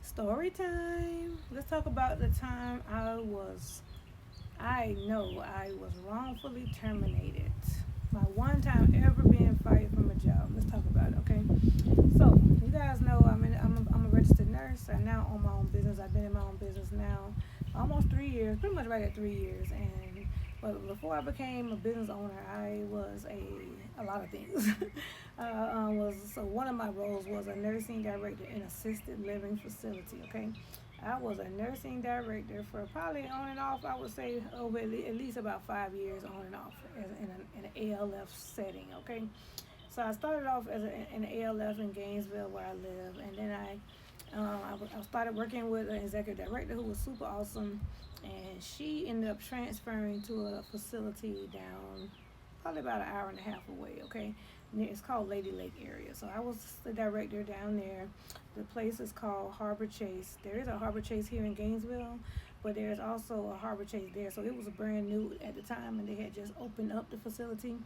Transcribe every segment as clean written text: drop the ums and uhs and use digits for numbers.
Story time. Let's talk about the time I know I was wrongfully terminated. My one time ever being fired from a job. Let's talk about it, okay? So, you guys know I'm a registered nurse. I now own my own business. I've been in my own business now almost 3 years, pretty much right at 3 years. And but before I became a business owner, I was a lot of things. Was so one of my roles was a nursing director in assisted living facility. Okay, I was a nursing director for probably on and off. I would say over at least about 5 years on and off in an ALF setting. Okay, so I started off in an ALF in Gainesville where I live, and then I started working with an executive director who was super awesome, and she ended up transferring to a facility down probably about an hour and a half away. Okay, it's called Lady Lake area. So I was the director down there. The place is called Harbor Chase. There is a Harbor Chase here in Gainesville, but there's also a Harbor Chase there. So it was a brand new at the time, and they had just opened up the facility.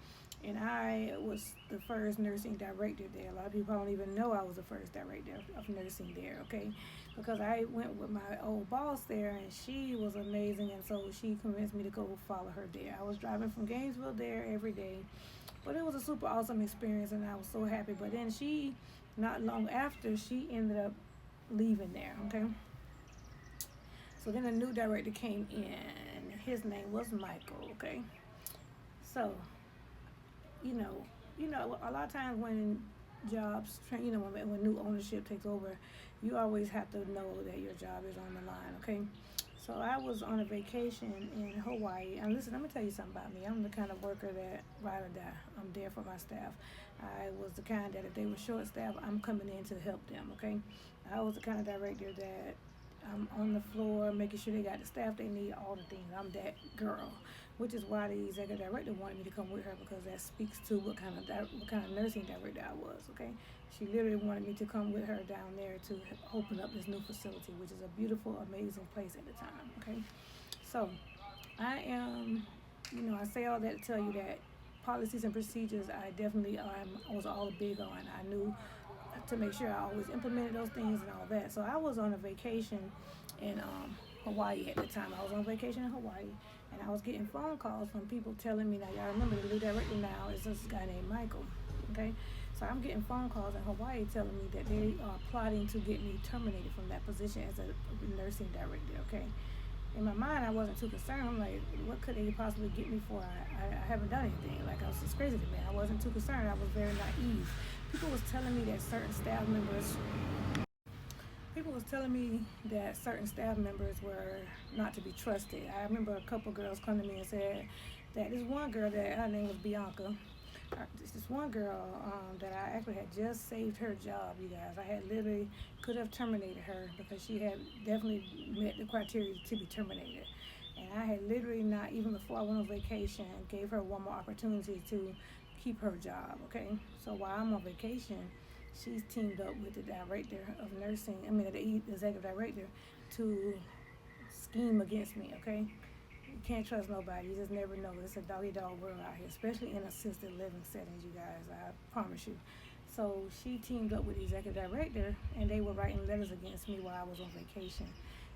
And I was the first nursing director there. A lot of people don't even know I was the first director of nursing there, okay? Because I went with my old boss there, and she was amazing, and so she convinced me to go follow her there. I was driving from Gainesville there every day, but it was a super awesome experience, and I was so happy. But then not long after, she ended up leaving there, okay? So then a new director came in. His name was Michael, okay? So you know, a lot of times when when new ownership takes over, you always have to know that your job is on the line, okay? So I was on a vacation in Hawaii, and listen, let me tell you something about me. I'm the kind of worker that ride or die. I'm there for my staff. I was the kind that if they were short staffed, I'm coming in to help them, okay? I was the kind of director that I'm on the floor making sure they got the staff they need, all the things. I'm that girl, which is why the executive director wanted me to come with her because that speaks to what kind of nursing director I was. Okay, she literally wanted me to come with her down there to open up this new facility, which is a beautiful, amazing place at the time. Okay, so I am, I say all that to tell you that policies and procedures I definitely was all big on. I knew to make sure I always implemented those things and all that. So I was on a vacation in Hawaii at the time. I was on vacation in Hawaii, and I was getting phone calls from people telling me, now y'all remember the new director now is this guy named Michael, okay? So I'm getting phone calls in Hawaii telling me that they are plotting to get me terminated from that position as a nursing director, okay? In my mind, I wasn't too concerned. I'm like, what could they possibly get me for? I haven't done anything. Like, I was just crazy to me. I wasn't too concerned. I was very naive. People was telling me that certain staff members people was telling me that certain staff members were not to be trusted. I remember a couple girls come to me and said that this one girl that her name was Bianca. This one girl that I actually had just saved her job. You guys, I had literally could have terminated her because she had definitely met the criteria to be terminated. And I had literally not even before I went on vacation gave her one more opportunity to keep her job. Okay, so while I'm on vacation, she's teamed up with the director of nursing. I mean, the executive director to scheme against me. Okay, you can't trust nobody. You just never know. It's a doggy dog world out here, especially in assisted living settings. You guys, I promise you. So she teamed up with the executive director, and they were writing letters against me while I was on vacation,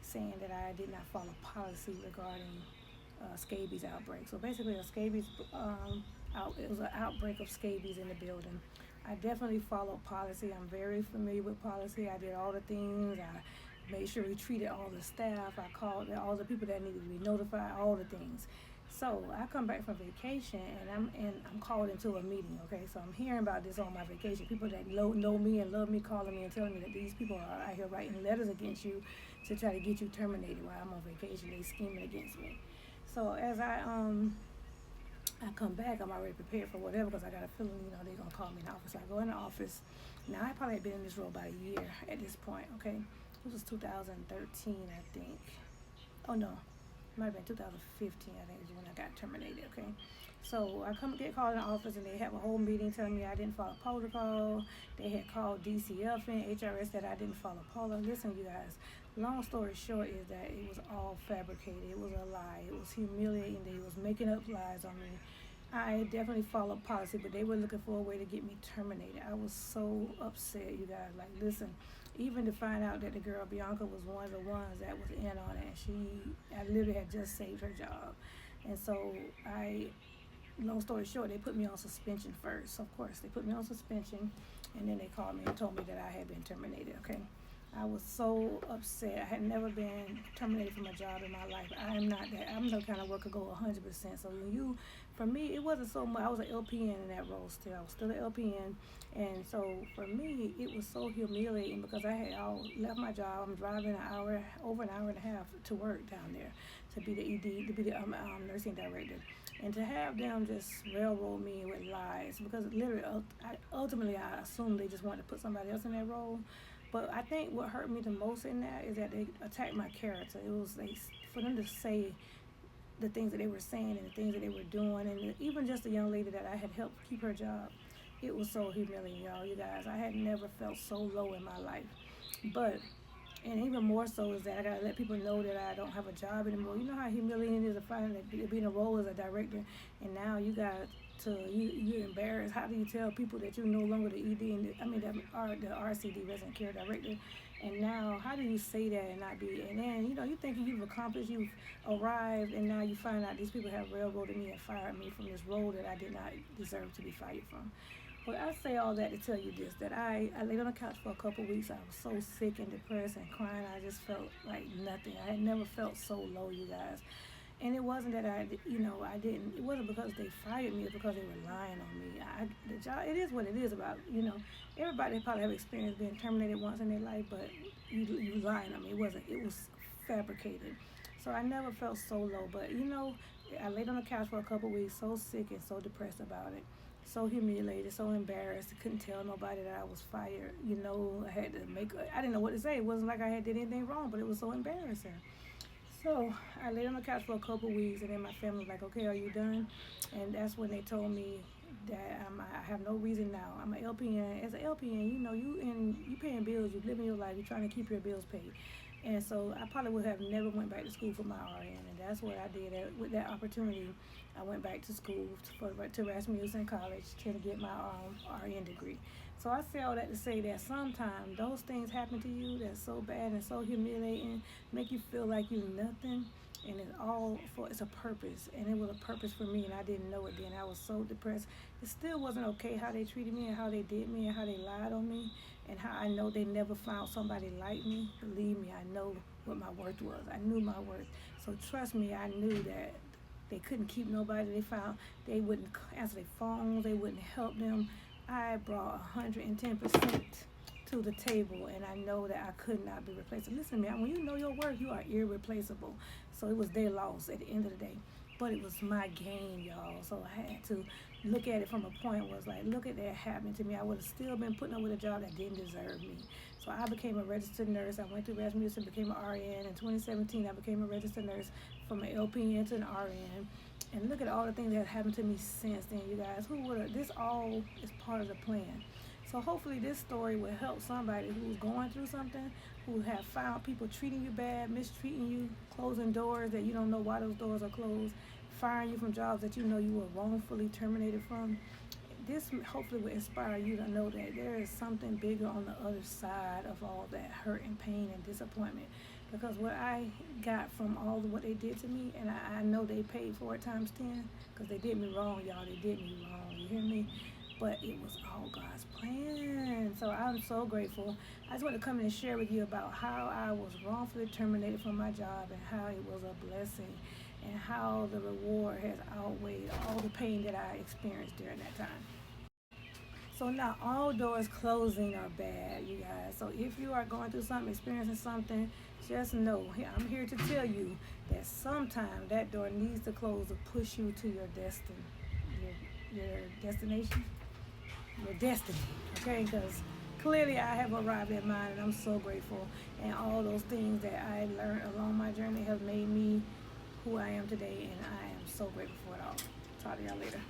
saying that I did not follow policy regarding scabies outbreak. So basically, it was an outbreak of scabies in the building. I definitely followed policy. I'm very familiar with policy. I did all the things. I made sure we treated all the staff. I called all the people that needed to be notified. All the things. So I come back from vacation, and I'm called into a meeting. Okay, so I'm hearing about this on my vacation. People that know me and love me calling me and telling me that these people are out here writing letters against you to try to get you terminated while I'm on vacation. They scheming against me. So as I come back, I'm already prepared for whatever because I got a feeling, they're gonna call me in the office. So I go in the office. Now I probably had been in this role about a year at this point. Okay, it was 2013, I think. Oh no, it might have been 2015. I think is when I got terminated. Okay, so I come get called in the office and they have a whole meeting telling me I didn't follow protocol. They had called DCF and HRS that I didn't follow protocol. Listen, you guys. Long story short is that it was all fabricated. It was a lie. It was humiliating. They was making up lies on me. I definitely followed policy, but they were looking for a way to get me terminated. I was so upset, you guys. Like, listen, even to find out that the girl Bianca was one of the ones that was in on it. I literally had just saved her job, and so long story short, they put me on suspension first. Of course, they put me on suspension, and then they called me and told me that I had been terminated. Okay, I was so upset. I had never been terminated from a job in my life. I am not that. I'm the kind of worker go 100%. So for me, it wasn't so much. I was an LPN in that role still. I was still an LPN, and so for me, it was so humiliating because I had all left my job. I'm driving over an hour and a half to work down there to be the ED, to be the nursing director, and to have them just railroad me with lies because literally, ultimately, I assumed they just wanted to put somebody else in that role. But I think what hurt me the most in that is that they attacked my character. It was like for them to say the things that they were saying and the things that they were doing, and even just the young lady that I had helped keep her job. It was so humiliating, y'all. You guys, I had never felt so low in my life. But and even more so is that I gotta let people know that I don't have a job anymore. You know how humiliating it is to find that being a role as a director, and now you're embarrassed. How do you tell people that you're no longer the ED and the RCD resident care director? And now, how do you say that and not be? And then you think you've accomplished, you've arrived, and now you find out these people have railroaded me and fired me from this role that I did not deserve to be fired from. But I say all that to tell you this, that I laid on the couch for a couple of weeks. I was so sick and depressed and crying. I just felt like nothing. I had never felt so low, you guys. And it wasn't that I didn't, it wasn't because they fired me, it's because they were lying on me. The job, it is what it is about, everybody probably have experienced being terminated once in their life, but you lying on me. It was fabricated. So I never felt so low, but I laid on the couch for a couple of weeks, so sick and so depressed about it, so humiliated, so embarrassed. I couldn't tell nobody that I was fired. I didn't know what to say. It wasn't like I had did anything wrong, but it was so embarrassing. So I laid on the couch for a couple of weeks, and then my family was like, "Okay, are you done?" And that's when they told me that I have no reason now. I'm an LPN. As an LPN, you paying bills, you living your life, you're trying to keep your bills paid. And so I probably would have never went back to school for my RN, and that's what I did. With that opportunity, I went back to school to Rasmussen College to get my RN degree. So I say all that to say that sometimes those things happen to you that's so bad and so humiliating, make you feel like you're nothing, and it's a purpose, and it was a purpose for me, and I didn't know it then. I was so depressed. It still wasn't okay how they treated me and how they did me and how they lied on me, and how I know they never found somebody like me. Believe me, I know what my worth was. I knew my worth. So trust me, I knew that they couldn't keep nobody. They wouldn't answer their phones. They wouldn't help them. I brought 110% to the table, and I know that I could not be replaced. Listen, man, when you know your worth, you are irreplaceable. So it was their loss at the end of the day. But it was my gain, y'all. So I had to look at it from a point where it's like, look at that happening to me. I would have still been putting up with a job that didn't deserve me. So I became a registered nurse. I went through Rasmussen, became an RN. In 2017, I became a registered nurse from an LPN to an RN. And look at all the things that have happened to me since then, you guys. This all is part of the plan. So hopefully this story will help somebody who's going through something, who have found people treating you bad, mistreating you, closing doors that you don't know why those doors are closed, firing you from jobs that you know you were wrongfully terminated from. This hopefully will inspire you to know that there is something bigger on the other side of all that hurt and pain and disappointment. Because what I got from all of what they did to me, and I know they paid for it times 10, because they did me wrong, y'all. They did me wrong. You hear me? But it was all God's plan. So I'm so grateful. I just want to come in and share with you about how I was wrongfully terminated from my job and how it was a blessing and how the reward has outweighed all the pain that I experienced during that time. So now all doors closing are bad, you guys. So if you are going through something, experiencing something, just know I'm here to tell you that sometimes that door needs to close to push you to your destiny, your destination, your destiny. Okay, because clearly I have arrived at mine, and I'm so grateful. And all those things that I learned along my journey have made me who I am today, and I am so grateful for it all. Talk to y'all later.